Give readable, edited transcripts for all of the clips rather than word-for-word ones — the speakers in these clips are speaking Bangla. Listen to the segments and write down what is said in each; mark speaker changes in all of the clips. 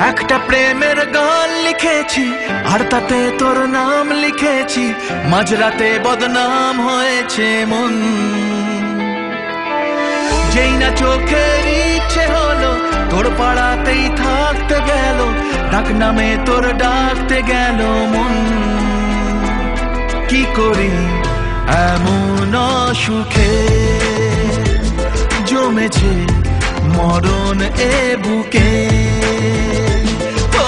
Speaker 1: একটা প্রেমের গান লিখেছি আর তাতে তোর নাম লিখেছি, মাঝরাতে বদনাম হয়েছে মন। যেই না চোখের ইচ্ছে হলো তোর পাড়াতেই থাকতে গেল, ডাক নামে তোর ডাকতে গেল মন। কি করি এমন সুখে জমেছে মরণ এ বুকে। ও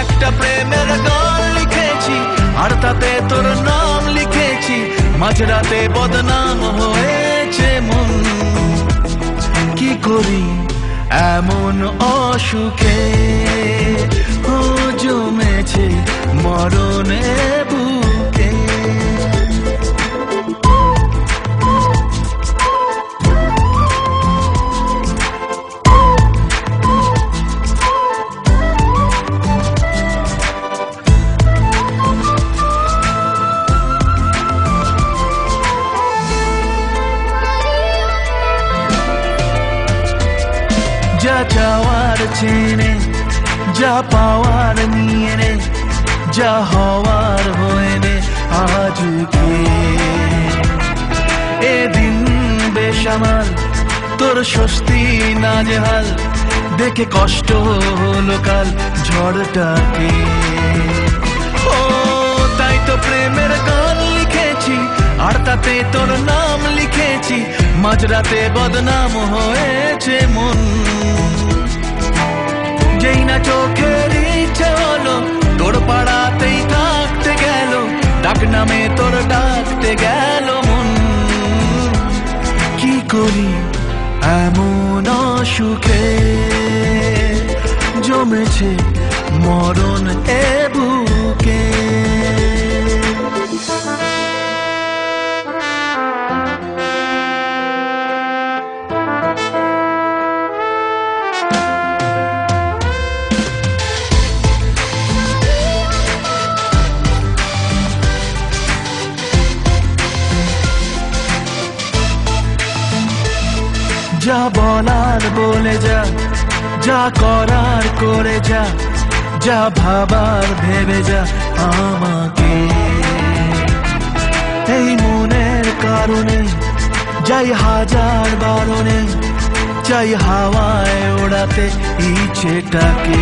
Speaker 1: একটা প্রেমের গান লিখেছি আর তাতে তোর নাম লিখেছি, মাঝরাতে বদনাম হয়েছে মন। কি করি এমন অসুখে ও জমেছে মরণ এ বুকে। যা চাওয়ার চেনে, যা পাওয়ার নিয়ে নে, যা হওয়ার হয়ে নে আজকে। এদিন বেসামাল তোর স্বস্তি নাজেহাল, দেখে কষ্ট হলো কাল ঝড়টাকে। ও তাই তো প্রেমের গান লিখেছি আর তাতে তোর নাম লিখেছি, মাঝরাতে বদনাম হয়েছে মন। যেই না চোখের ইচ্ছে হলো তোর পাড়াতেই থাকতে গেল, ডাক নামে তোর ডাকতে গেল মন। কি করি এমন সুখে জমেছে মরণ এ বুকে। যা বলার বলে যা, যা করার করে যা, যা ভাবার ভেবে যা আমাকে। এই মনের কারণে যাই হাজার বারণে, চাই হাওয়ায় ওড়াতে ইচ্ছেটাকে।